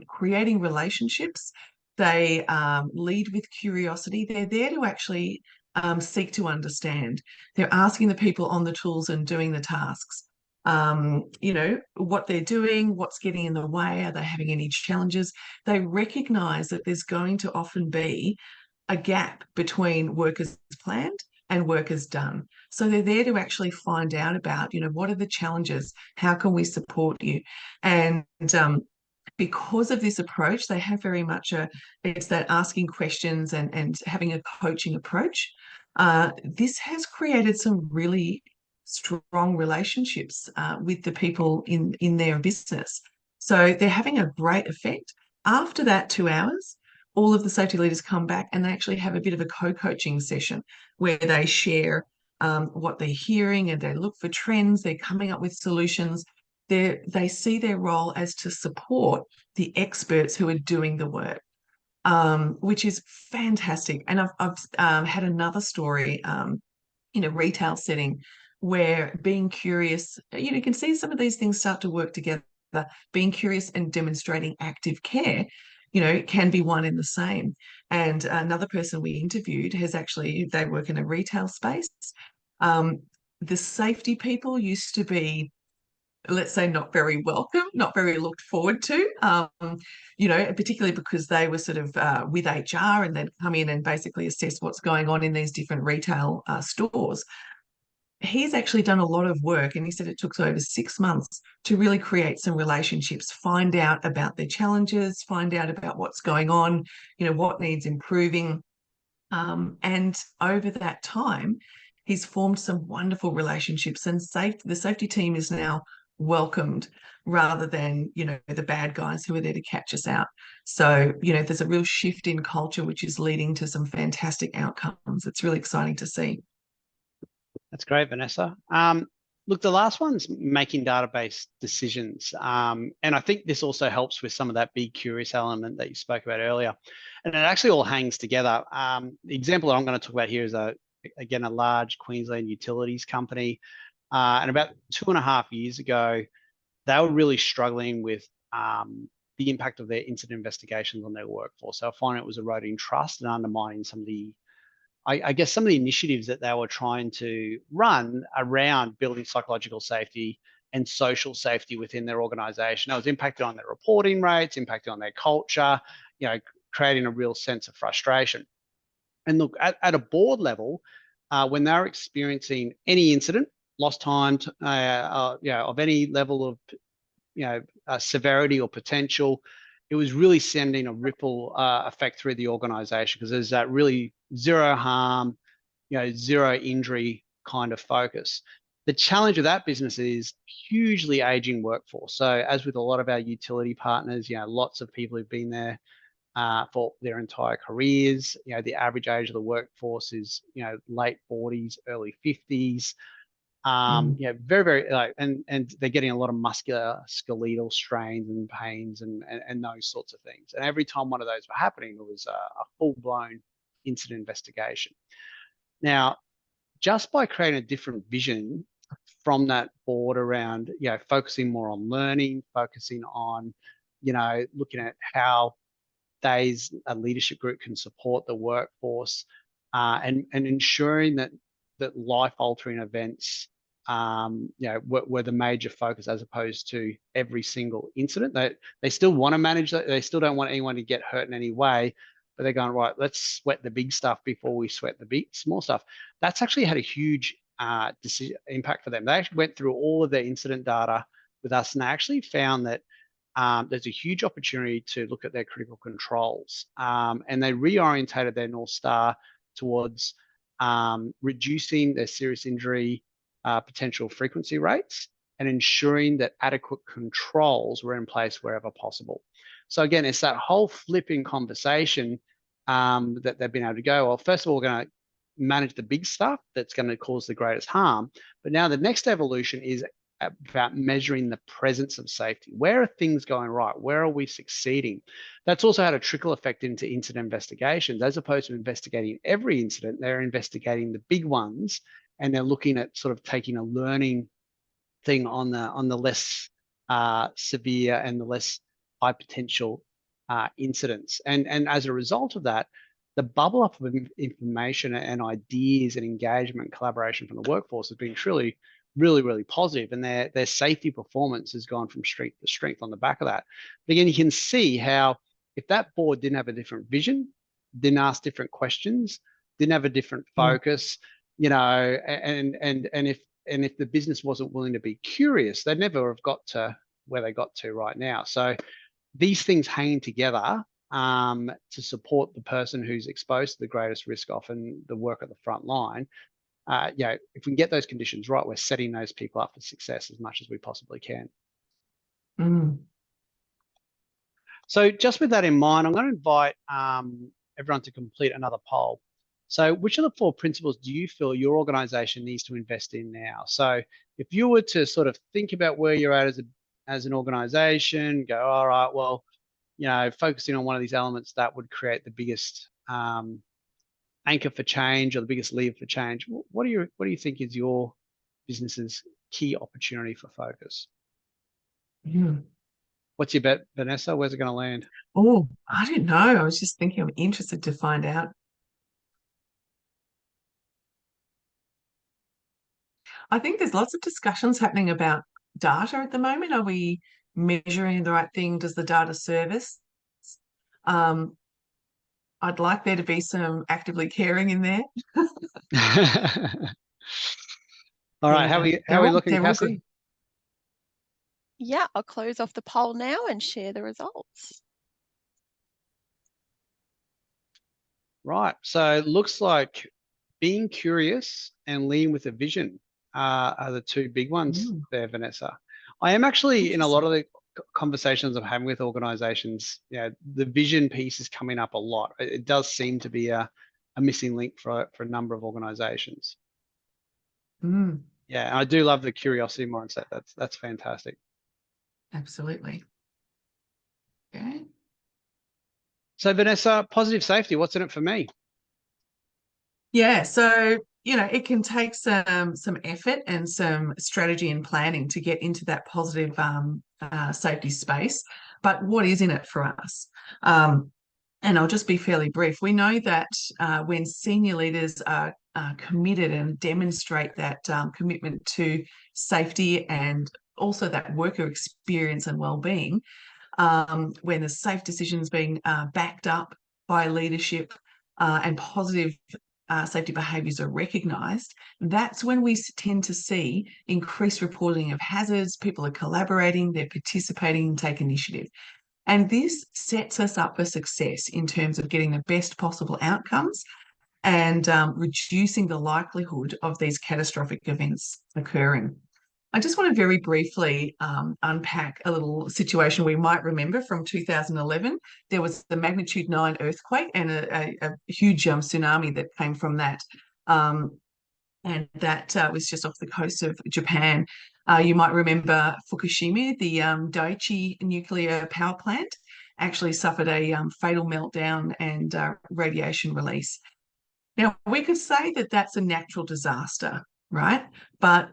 Speaker 3: creating relationships. They lead with curiosity. They're there to actually seek to understand. They're asking the people on the tools and doing the tasks. What they're doing, what's getting in the way, are they having any challenges? They recognize that there's going to often be a gap between work as planned and work as done. So they're there to actually find out about, what are the challenges? How can we support you? And because of this approach, they have very much it's that asking questions and having a coaching approach. This has created some really strong relationships with the people in their business. So they're having a great effect. After that 2 hours, all of the safety leaders come back and they actually have a bit of a co-coaching session where they share what they're hearing and they look for trends. They're coming up with solutions. They see their role as to support the experts who are doing the work, which is fantastic. And I've had another story in a retail setting where being curious, you can see some of these things start to work together. Being curious and demonstrating active care, can be one and the same. And another person we interviewed they work in a retail space. Um, the safety people used to be, let's say, not very welcome, not very looked forward to, particularly because they were sort of with HR and they'd come in and basically assess what's going on in these different retail stores. He's actually done a lot of work, and he said it took over 6 months to really create some relationships, find out about their challenges, find out about what's going on, what needs improving. And over that time, he's formed some wonderful relationships, and the safety team is now welcomed rather than, the bad guys who are there to catch us out. So, there's a real shift in culture, which is leading to some fantastic outcomes. It's really exciting to see.
Speaker 2: That's great, Vanessa. Look, the last one's making database decisions. And I think this also helps with some of that be curious element that you spoke about earlier. And it actually all hangs together. The example that I'm going to talk about here is, again, a large Queensland utilities company. And about 2.5 years ago, they were really struggling with the impact of their incident investigations on their workforce. So I find it was eroding trust and undermining some of the some of the initiatives that they were trying to run around building psychological safety and social safety within their organization. That was impacted on their reporting rates, impacted on their culture, creating a real sense of frustration. And look, at a board level, when they're experiencing any incident, lost time, of any level of severity or potential, it was really sending a ripple effect through the organization, because there's that really zero harm, zero injury kind of focus. The challenge of that business is hugely aging workforce. So as with a lot of our utility partners, lots of people who've been there for their entire careers. The average age of the workforce is, late 40s, early 50s. Very, very, and they're getting a lot of muscular skeletal strains and pains and those sorts of things. And every time one of those were happening, it was a full-blown incident investigation. Now, just by creating a different vision from that board around, focusing more on learning, focusing on, looking at how a leadership group can support the workforce, and ensuring that life-altering events were the major focus, as opposed to every single incident. They still want to manage that. They still don't want anyone to get hurt in any way, but they're going, right, let's sweat the big stuff before we sweat the small stuff. That's actually had a huge impact for them. They actually went through all of their incident data with us, and they actually found that there's a huge opportunity to look at their critical controls, and they reorientated their North Star towards reducing their serious injury potential frequency rates and ensuring that adequate controls were in place wherever possible. So again, it's that whole flipping conversation that they've been able to go, well, first of all, we're going to manage the big stuff that's going to cause the greatest harm. But now the next evolution is about measuring the presence of safety. Where are things going right? Where are we succeeding? That's also had a trickle effect into incident investigations. As opposed to investigating every incident, they're investigating the big ones, and they're looking at sort of taking a learning thing on the less severe and the less high potential incidents. And as a result of that, the bubble up of information and ideas and engagement and collaboration from the workforce has been truly really, really positive, and their safety performance has gone from strength to strength on the back of that. But again, you can see how if that board didn't have a different vision, didn't ask different questions, didn't have a different focus, and if the business wasn't willing to be curious, they'd never have got to where they got to right now. So these things hanging together to support the person who's exposed to the greatest risk, often the work at the front line. If we can get those conditions right, we're setting those people up for success as much as we possibly can.
Speaker 3: Mm.
Speaker 2: So just with that in mind, I'm going to invite everyone to complete another poll. So which of the 4 principles do you feel your organization needs to invest in now? So if you were to sort of think about where you're at as an organization, go, all right, well, focusing on one of these elements that would create the biggest anchor for change or the biggest lever for change. What do you think is your business's key opportunity for focus?
Speaker 3: Mm.
Speaker 2: What's your bet, Vanessa? Where's it going to land?
Speaker 3: Oh, I don't know. I was just thinking, I'm interested to find out. I think there's lots of discussions happening about data at the moment. Are we measuring the right thing? Does the data service? I'd like there to be some actively caring in there.
Speaker 2: All right, how are we looking,
Speaker 3: they're all
Speaker 2: Cassie?
Speaker 3: good.
Speaker 1: Yeah, I'll close off the poll now and share the results.
Speaker 2: Right, so it looks like being curious and leading with a vision are the 2 big ones there, Vanessa. I am actually, in a lot of the conversations I'm having with organizations, the vision piece is coming up a lot. It does seem to be a missing link for a number of organizations.
Speaker 3: Mm.
Speaker 2: Yeah, and I do love the curiosity mindset. That's fantastic.
Speaker 3: Absolutely. Okay.
Speaker 2: So Vanessa, positive safety, what's in it for me?
Speaker 3: Yeah, so it can take some effort and some strategy and planning to get into that positive safety space. But what is in it for us? And I'll just be fairly brief. We know that when senior leaders are committed and demonstrate that commitment to safety and also that worker experience and well-being, when the safe decisions being backed up by leadership and positive safety behaviours are recognised, that's when we tend to see increased reporting of hazards. People are collaborating, they're participating and take initiative. And this sets us up for success in terms of getting the best possible outcomes and reducing the likelihood of these catastrophic events occurring. I just want to very briefly unpack a little situation we might remember from 2011. There was the magnitude 9 earthquake and a huge tsunami that came from that. And that was just off the coast of Japan. You might remember Fukushima, the Daiichi nuclear power plant, actually suffered a fatal meltdown and radiation release. Now, we could say that that's a natural disaster, right? But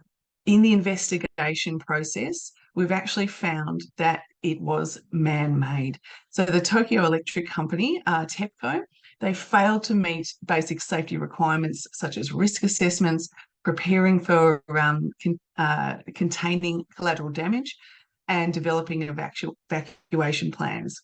Speaker 3: in the investigation process, we've actually found that it was man-made. So the Tokyo Electric Company, TEPCO, they failed to meet basic safety requirements such as risk assessments, preparing for containing collateral damage, and developing evacuation plans.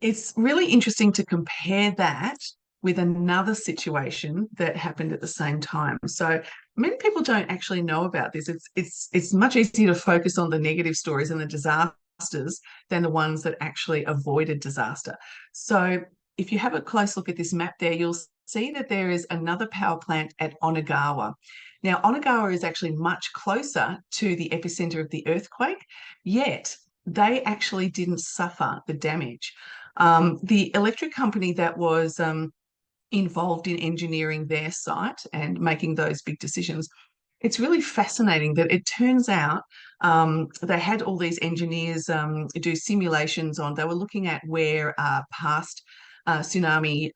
Speaker 3: It's really interesting to compare that with another situation that happened at the same time. So many people don't actually know about this. It's much easier to focus on the negative stories and the disasters than the ones that actually avoided disaster. So if you have a close look at this map there, you'll see that there is another power plant at Onagawa. Now, Onagawa is actually much closer to the epicenter of the earthquake, yet they actually didn't suffer the damage. The electric company that was involved in engineering their site and making those big decisions, it's really fascinating that it turns out they had all these engineers do simulations on, they were looking at where past tsunami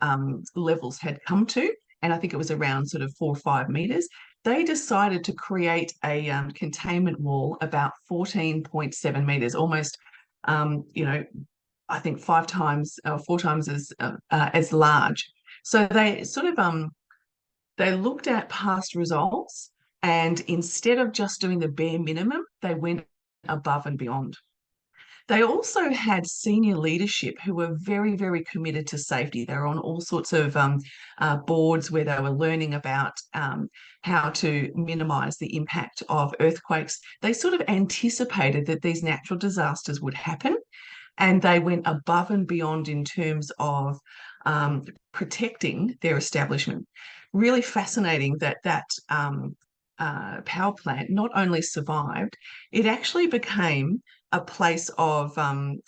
Speaker 3: levels had come to, and I think it was around sort of 4 or 5 meters. They decided to create a containment wall about 14.7 meters, almost, I think 5 times or 4 times as large. So they sort of they looked at past results, and instead of just doing the bare minimum, they went above and beyond. They also had senior leadership who were very, very committed to safety. They were on all sorts of boards where they were learning about how to minimise the impact of earthquakes. They sort of anticipated that these natural disasters would happen. and they went above and beyond in terms of protecting their establishment. Really fascinating that power plant not only survived, it actually became a place of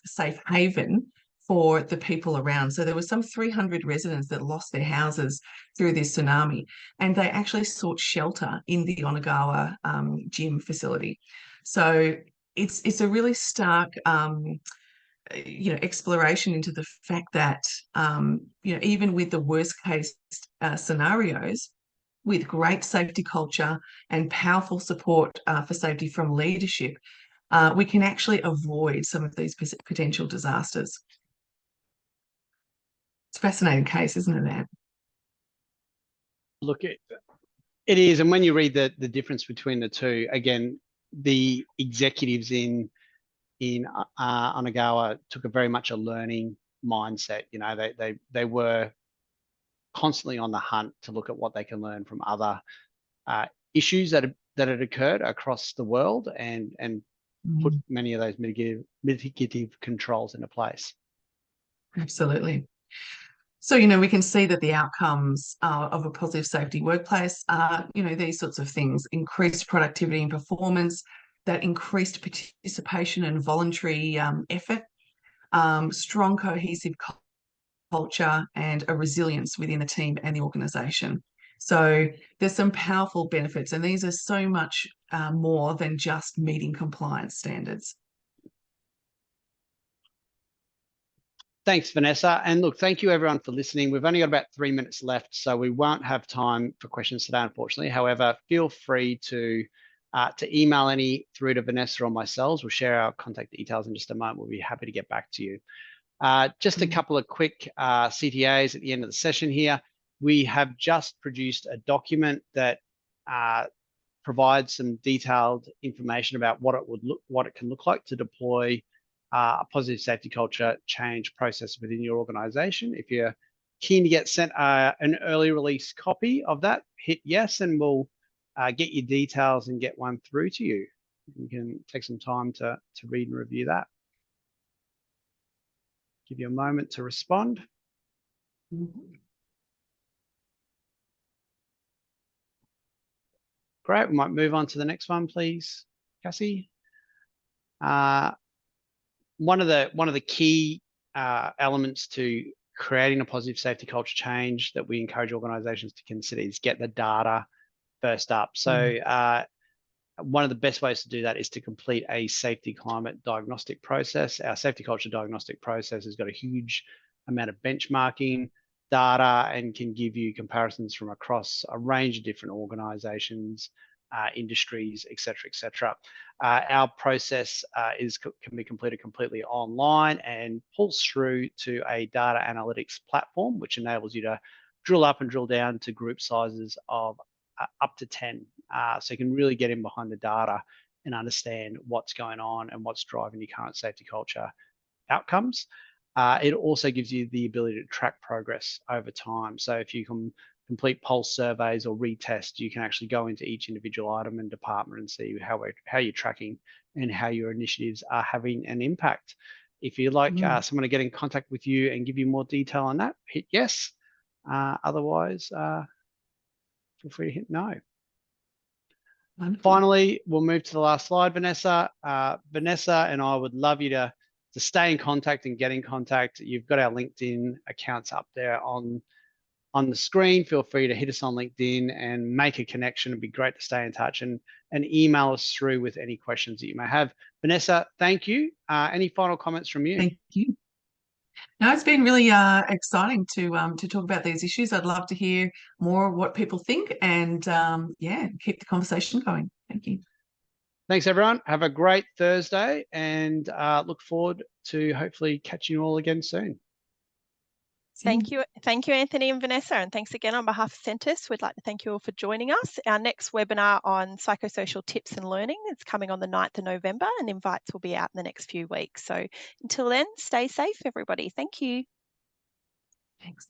Speaker 3: safe haven for the people around. So there were some 300 residents that lost their houses through this tsunami, and they actually sought shelter in the Onagawa gym facility. So it's a really stark exploration into the fact that even with the worst case scenarios, with great safety culture and powerful support for safety from leadership, we can actually avoid some of these potential disasters. It's a fascinating case, isn't it, Anne?
Speaker 2: Look, it is. And when you read the difference between the two, again, the executives in Onagawa took a very much a learning mindset. You know, they were constantly on the hunt to look at what they can learn from other issues that had occurred across the world, and put many of those mitigative controls into place.
Speaker 3: Absolutely. So, we can see that the outcomes of a positive safety workplace are, these sorts of things: increased productivity and performance, that increased participation and voluntary effort, strong cohesive culture, and a resilience within the team and the organisation. So there's some powerful benefits, and these are so much more than just meeting compliance standards.
Speaker 2: Thanks, Vanessa. And look, thank you everyone for listening. We've only got about 3 minutes left, so we won't have time for questions today, unfortunately. However, feel free to email any through to Vanessa or myself. We'll share our contact details in just a moment. We'll be happy to get back to you. Just a couple of quick CTAs at the end of the session here. We have just produced a document that provides some detailed information about what it can look like to deploy a positive safety culture change process within your organization. If you're keen to get sent an early release copy of that, hit yes, and we'll get your details and get one through to you. You can take some time to read and review that. Give you a moment to respond. Great, we might move on to the next one, please, Cassie. One of the key elements to creating a positive safety culture change that we encourage organizations to consider is get the data first up. So one of the best ways to do that is to complete a safety climate diagnostic process. Our safety culture diagnostic process has got a huge amount of benchmarking data and can give you comparisons from across a range of different organizations, industries, et cetera. Our process can be completed completely online and pulls through to a data analytics platform, which enables you to drill up and drill down to group sizes of up to 10. So you can really get in behind the data and understand what's going on and what's driving your current safety culture outcomes. It also gives you the ability to track progress over time. So if you can complete pulse surveys or retest, you can actually go into each individual item and department and see how you're tracking and how your initiatives are having an impact. If you'd like someone to get in contact with you and give you more detail on that, hit yes. Otherwise, feel free to hit no. Wonderful. Finally, we'll move to the last slide, Vanessa. Vanessa and I would love you to stay in contact and get in contact. You've got our LinkedIn accounts up there on the screen. Feel free to hit us on LinkedIn and make a connection. It'd be great to stay in touch, and email us through with any questions that you may have. Vanessa, thank you. Any final comments from you?
Speaker 3: Thank you. No, it's been really exciting to talk about these issues. I'd love to hear more of what people think, and yeah, keep the conversation going. Thank you.
Speaker 2: Thanks, everyone. Have a great Thursday, and look forward to hopefully catching you all again soon.
Speaker 1: Thank you, Anthony and Vanessa, and thanks again on behalf of Sentis. We'd like to thank you all for joining us. Our next webinar on psychosocial tips and learning is coming on the 9th of November, and invites will be out in the next few weeks. So until then, stay safe, everybody. Thank you.
Speaker 3: Thanks.